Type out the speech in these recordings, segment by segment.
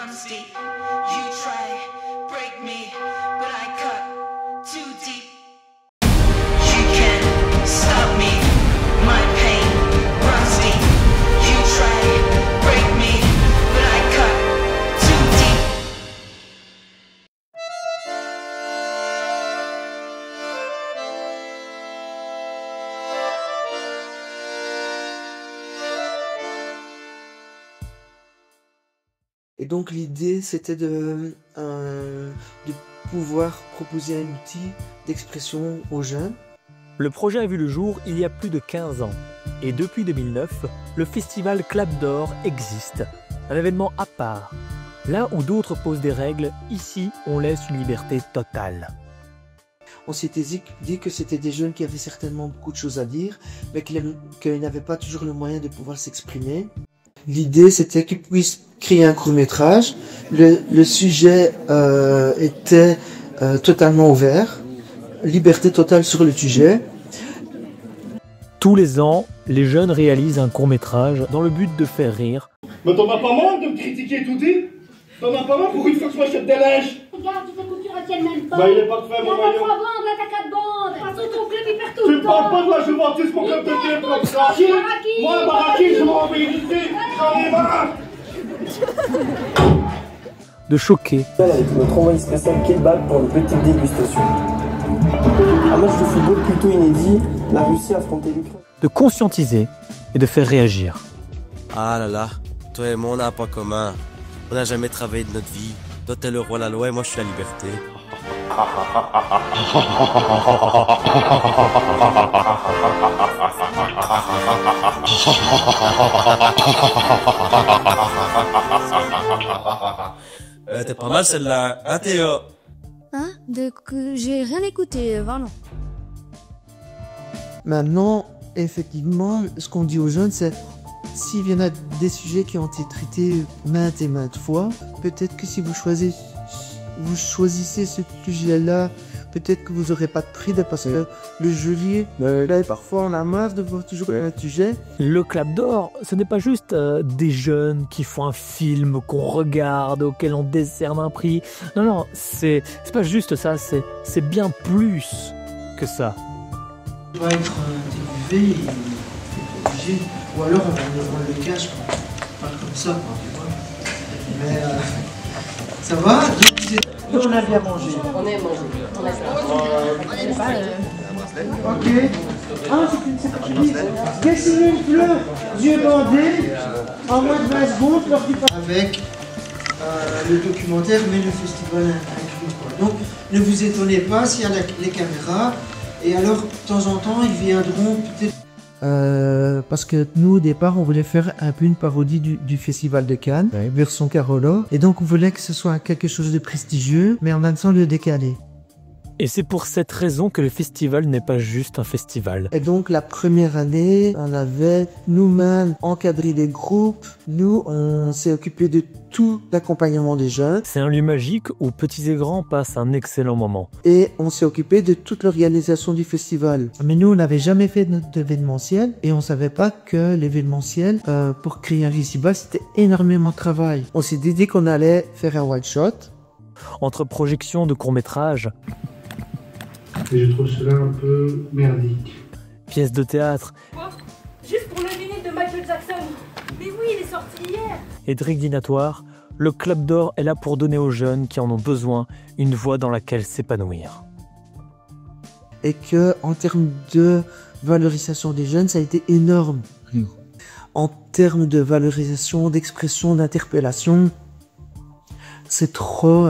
runs deep. You try, break me, but I cut too deep. You can't stop me, my pain runs deep. You try, break me, but I cut too deep. Et donc l'idée c'était de pouvoir proposer un outil d'expression aux jeunes. Le projet a vu le jour il y a plus de 15 ans. Et depuis 2009, le festival Clap d'Or existe. Un événement à part. Là où d'autres posent des règles, ici on laisse une liberté totale. On s'était dit que c'était des jeunes qui avaient certainement beaucoup de choses à dire, mais qu'ils n'avaient pas toujours le moyen de pouvoir s'exprimer. L'idée c'était qu'ils puissent créer un court-métrage. Le sujet était totalement ouvert, liberté totale sur le sujet. Tous les ans, les jeunes réalisent un court-métrage dans le but de faire rire. Mais t'en as pas marre de me critiquer tout dit? T'en as pas marre pour une fois que je m'achète des linges? Regarde, tes coutures elles tiennent même pas. Bah il est pas fait mon T'as maillot. 3 bandes, là t'as 4 bandes. De toute façon ton club il perd tout Tu le me parles temps. pas de la Juventus, mon club de club comme ça. Baraki. Moi Baraki, je m'en vais éviter. J'en ai marre. De choquer, Avec notre envoyé spécial Kebab pour une petite dégustation. Un match de football plutôt inédit, la Russie a affronté l'Ukraine. de conscientiser et de faire réagir. Ah là là, toi et moi on n'a un point commun. On n'a jamais travaillé de notre vie. Toi t'es le roi, la loi et moi je suis la liberté. T'es pas mal celle-là, hein Théo? Hein? J'ai rien écouté, vraiment. Maintenant, effectivement, ce qu'on dit aux jeunes, c'est s'il y en a des sujets qui ont été traités maintes et maintes fois, peut-être que si vous choisissez ce sujet-là, peut-être que vous n'aurez pas de prix parce que le jury, là, parfois on a marre de voir toujours le sujet. Le Clap d'Or, ce n'est pas juste des jeunes qui font un film qu'on regarde, auquel on décerne un prix. Non, non, c'est pas juste ça, c'est bien plus que ça. Il doit être interviewé, il est obligé, ou alors on le cache, pas comme ça, quoi, tu vois. Mais ça va? Nous, on a bien mangé. On est mangé. On a ça. Ok. Ah, c'est une dessiner une fleur, yeux bandés, en moins de 20 secondes, lors du avec le documentaire, mais le festival inclus, quoi. Donc, ne vous étonnez pas s'il y a les caméras, et alors, de temps en temps, ils viendront peut-être... parce que nous, au départ, on voulait faire un peu une parodie du Festival de Cannes, version Carola, et donc on voulait que ce soit quelque chose de prestigieux, mais en même temps le décaler. Et c'est pour cette raison que le festival n'est pas juste un festival. Et donc la première année, on avait nous-mêmes encadré des groupes, nous on s'est occupé de tout l'accompagnement des jeunes. C'est un lieu magique où petits et grands passent un excellent moment. Et on s'est occupé de toute l'organisation du festival. Mais nous on n'avait jamais fait d'événementiel et on savait pas que l'événementiel pour créer un festival c'était énormément de travail. On s'est dit qu'on allait faire un one shot. Entre projections de courts-métrages, Et je trouve cela un peu merdique. pièces de théâtre Quoi? Juste pour le vinyle de Michael Jackson. Mais oui, il est sorti hier. et drinks dînatoires, le Clap d'Or est là pour donner aux jeunes qui en ont besoin une voie dans laquelle s'épanouir. Et que en termes de valorisation des jeunes, ça a été énorme. En termes de valorisation, d'expression, d'interpellation, c'est trop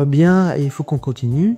bien et il faut qu'on continue.